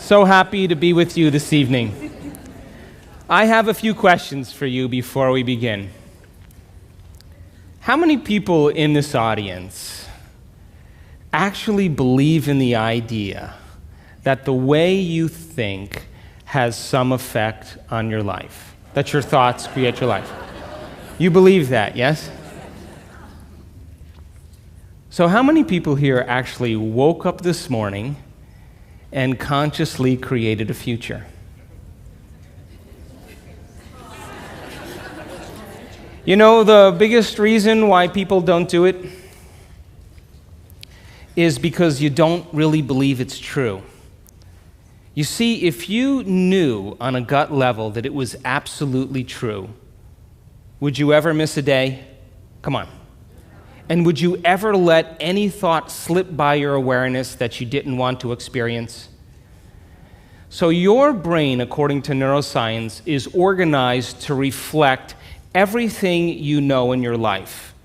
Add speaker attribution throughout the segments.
Speaker 1: So happy to be with you this evening. I have a few questions for you before we begin. How many people in this audience actually believe in the idea that the way you think has some effect on your life? That your thoughts create your life? You believe that, yes? So how many people here actually woke up this morning and consciously created a future? You know, the biggest reason why people don't do it is because you don't really believe it's true. You see, if you knew on a gut level that it was absolutely true, would you ever miss a day? Come on. And would you ever let any thought slip by your awareness that you didn't want to experience? So your brain, according to neuroscience, is organized to reflect everything you know in your life.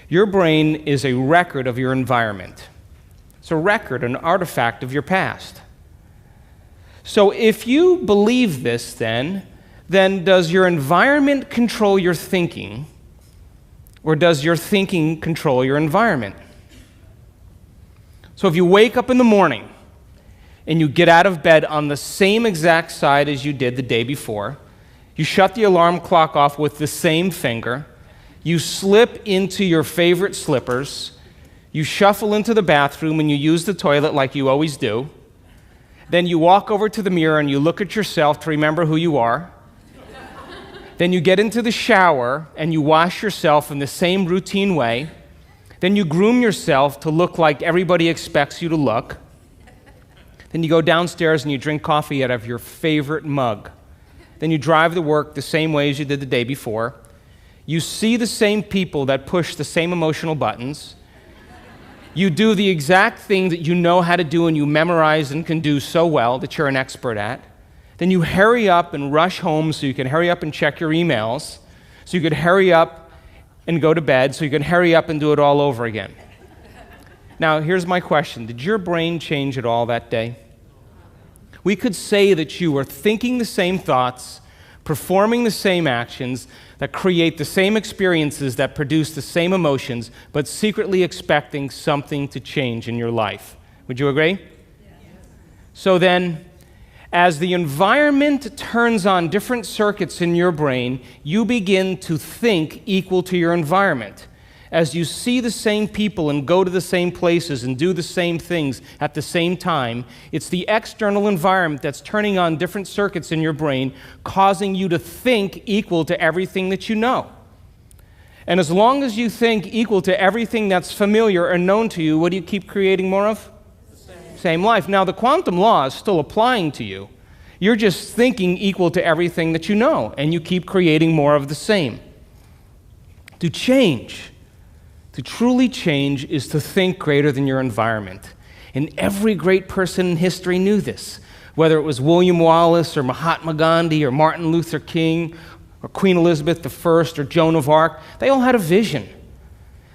Speaker 1: Your brain is a record of your environment. It's a record, an artifact of your past. So if you believe this, then does your environment control your thinking, or does your thinking control your environment? So if you wake up in the morning and you get out of bed on the same exact side as you did the day before, you shut the alarm clock off with the same finger, you slip into your favorite slippers, you shuffle into the bathroom and you use the toilet like you always do, then you walk over to the mirror and you look at yourself to remember who you are. Then you get into the shower and you wash yourself in the same routine way. Then you groom yourself to look like everybody expects you to look. Then you go downstairs and you drink coffee out of your favorite mug. Then you drive to work the same way as you did the day before. You see the same people that push the same emotional buttons. You do the exact thing that you know how to do and you memorize and can do so well that you're an expert at. Then you hurry up and rush home so you can hurry up and check your emails, so you could hurry up and go to bed, so you can hurry up and do it all over again. Now, here's my question. Did your brain change at all that day? We could say that you were thinking the same thoughts, performing the same actions, that create the same experiences, that produce the same emotions, but secretly expecting something to change in your life. Would you agree? Yes. So then, as the environment turns on different circuits in your brain, you begin to think equal to your environment. As you see the same people and go to the same places and do the same things at the same time, it's the external environment that's turning on different circuits in your brain, causing you to think equal to everything that you know. And as long as you think equal to everything that's familiar and known to you, what do you keep creating more of? Same life. Now, the quantum law is still applying to you. You're just thinking equal to everything that you know, and you keep creating more of the same. To change, to truly change, is to think greater than your environment. And every great person in history knew this, whether it was William Wallace or Mahatma Gandhi or Martin Luther King or Queen Elizabeth I or Joan of Arc. They all had a vision.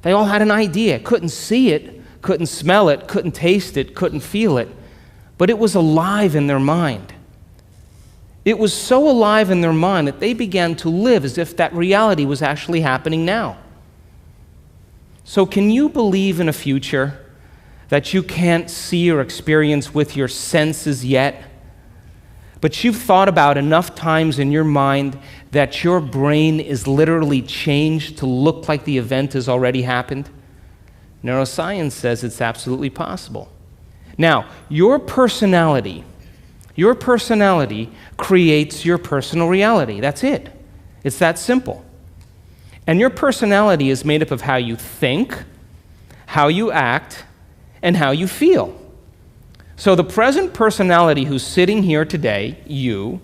Speaker 1: They all had an idea. Couldn't see it, couldn't smell it, couldn't taste it, couldn't feel it, but it was alive in their mind. It was so alive in their mind that they began to live as if that reality was actually happening now. So can you believe in a future that you can't see or experience with your senses yet, but you've thought about enough times in your mind that your brain is literally changed to look like the event has already happened? Neuroscience says it's absolutely possible. Now, your personality creates your personal reality. That's it. It's that simple. And your personality is made up of how you think, how you act, and how you feel. So the present personality who's sitting here today, you,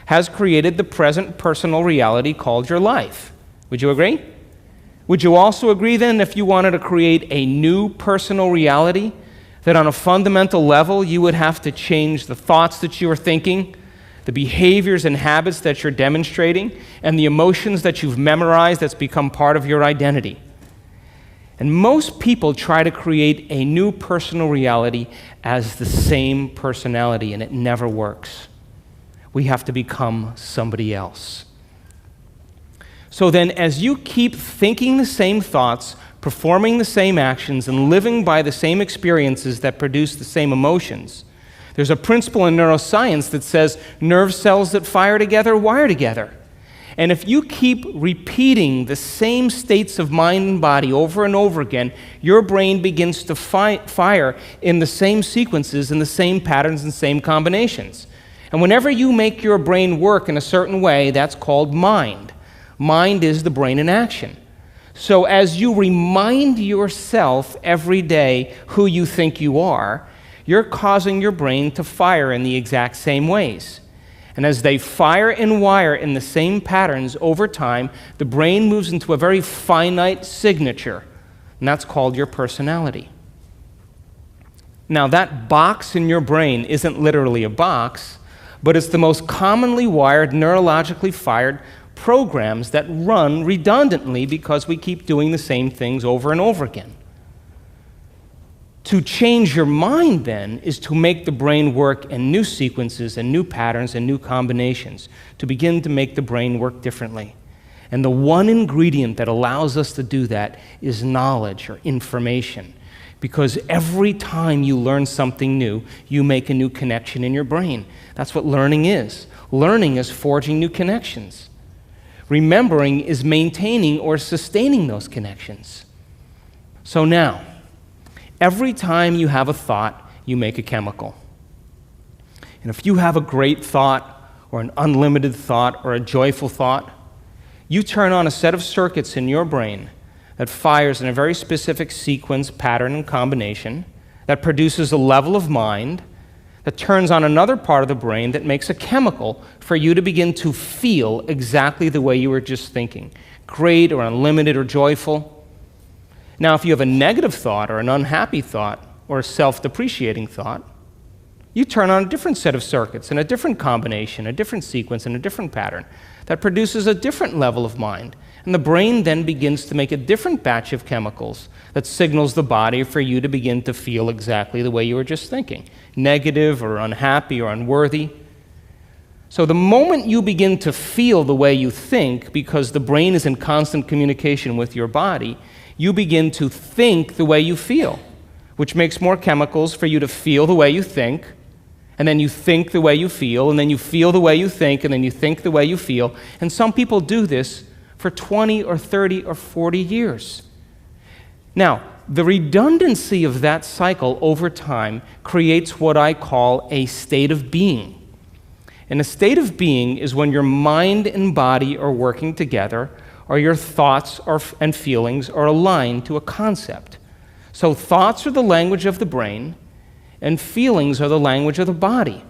Speaker 1: has created the present personal reality called your life. Would you agree? Would you also agree then, if you wanted to create a new personal reality, that on a fundamental level you would have to change the thoughts that you are thinking, the behaviors and habits that you're demonstrating, and the emotions that you've memorized that's become part of your identity? And most people try to create a new personal reality as the same personality, and it never works. We have to become somebody else. So then, as you keep thinking the same thoughts, performing the same actions, and living by the same experiences that produce the same emotions, there's a principle in neuroscience that says nerve cells that fire together wire together. And if you keep repeating the same states of mind and body over and over again, your brain begins to fire in the same sequences, in the same patterns and same combinations. And whenever you make your brain work in a certain way, that's called mind. Mind is the brain in action. So as you remind yourself every day who you think you are, you're causing your brain to fire in the exact same ways. And as they fire and wire in the same patterns over time, the brain moves into a very finite signature, and that's called your personality. Now, that box in your brain isn't literally a box, but it's the most commonly wired, neurologically fired programs that run redundantly because we keep doing the same things over and over again. To change your mind, then, is to make the brain work in new sequences and new patterns and new combinations, to begin to make the brain work differently. And the one ingredient that allows us to do that is knowledge or information. Because every time you learn something new, you make a new connection in your brain. That's what learning is. Learning is forging new connections. Remembering is maintaining or sustaining those connections. So now, every time you have a thought, you make a chemical. And if you have a great thought, or an unlimited thought, or a joyful thought, you turn on a set of circuits in your brain that fires in a very specific sequence, pattern, and combination, that produces a level of mind, that turns on another part of the brain that makes a chemical for you to begin to feel exactly the way you were just thinking, great or unlimited or joyful. Now, if you have a negative thought or an unhappy thought or a self-depreciating thought, you turn on a different set of circuits and a different combination, a different sequence, and a different pattern that produces a different level of mind. And the brain then begins to make a different batch of chemicals that signals the body for you to begin to feel exactly the way you were just thinking, negative or unhappy or unworthy. So the moment you begin to feel the way you think, because the brain is in constant communication with your body, you begin to think the way you feel, which makes more chemicals for you to feel the way you think, and then you think the way you feel, and then you feel the way you think, and then you think the way you feel. And some people do this for 20 or 30 or 40 years. Now, the redundancy of that cycle over time creates what I call a state of being. And a state of being is when your mind and body are working together, or your thoughts and feelings are aligned to a concept. So thoughts are the language of the brain, and feelings are the language of the body.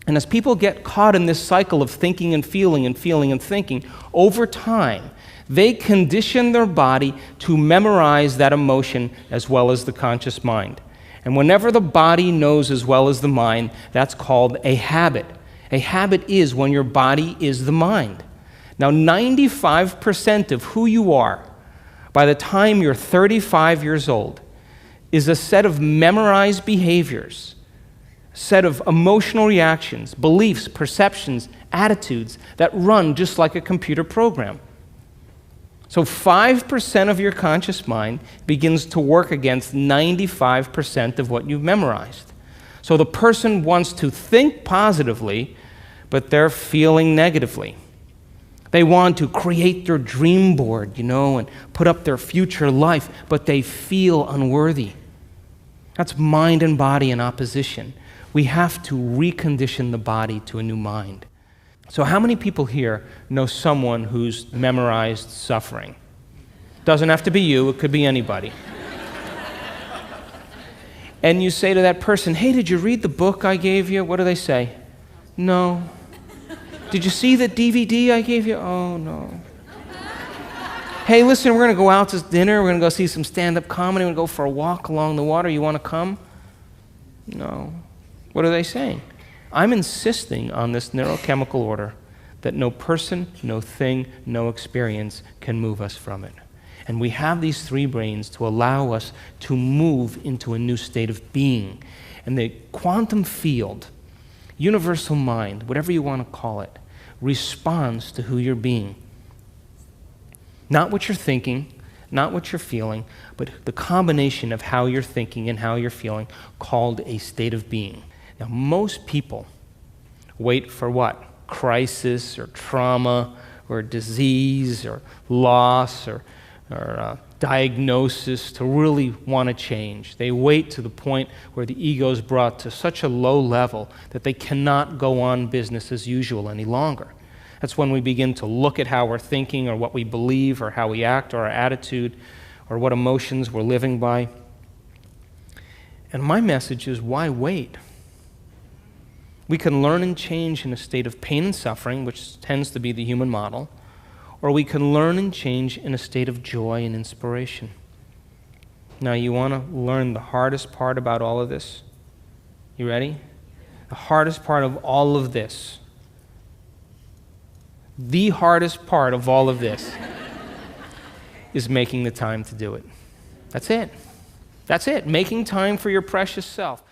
Speaker 1: And as people get caught in this cycle of thinking and feeling and feeling and thinking, over time, they condition their body to memorize that emotion as well as the conscious mind. And whenever the body knows as well as the mind, that's called a habit. A habit is when your body is the mind. Now, 95% of who you are by the time you're 35 years old is a set of memorized behaviors, a set of emotional reactions, beliefs, perceptions, attitudes that run just like a computer program. So 5% of your conscious mind begins to work against 95% of what you've memorized. So the person wants to think positively, but they're feeling negatively. They want to create their dream board, and put up their future life, but they feel unworthy. That's mind and body in opposition. We have to recondition the body to a new mind. So how many people here know someone who's memorized suffering? Doesn't have to be you, it could be anybody. And you say to that person, hey, did you read the book I gave you? What do they say? No. Did you see the DVD I gave you? Oh, no. Hey, listen, we're going to go out to dinner. We're going to go see some stand-up comedy. We're going to go for a walk along the water. You want to come? No. What are they saying? I'm insisting on this neurochemical order that no person, no thing, no experience can move us from it. And we have these three brains to allow us to move into a new state of being. And the quantum field, universal mind, whatever you want to call it, responds to who you're being. Not what you're thinking, not what you're feeling, but the combination of how you're thinking and how you're feeling, called a state of being. Now, most people wait for what? Crisis or trauma or disease or loss or diagnosis to really want to change. They wait to the point where the ego is brought to such a low level that they cannot go on business as usual any longer. That's when we begin to look at how we're thinking or what we believe or how we act or our attitude or what emotions we're living by. And my message is, why wait? We can learn and change in a state of pain and suffering, which tends to be the human model, or we can learn and change in a state of joy and inspiration. Now, you want to learn the hardest part about all of this? You ready? The hardest part of all of this, the hardest part of all of this is making the time to do it. That's it. That's it. Making time for your precious self.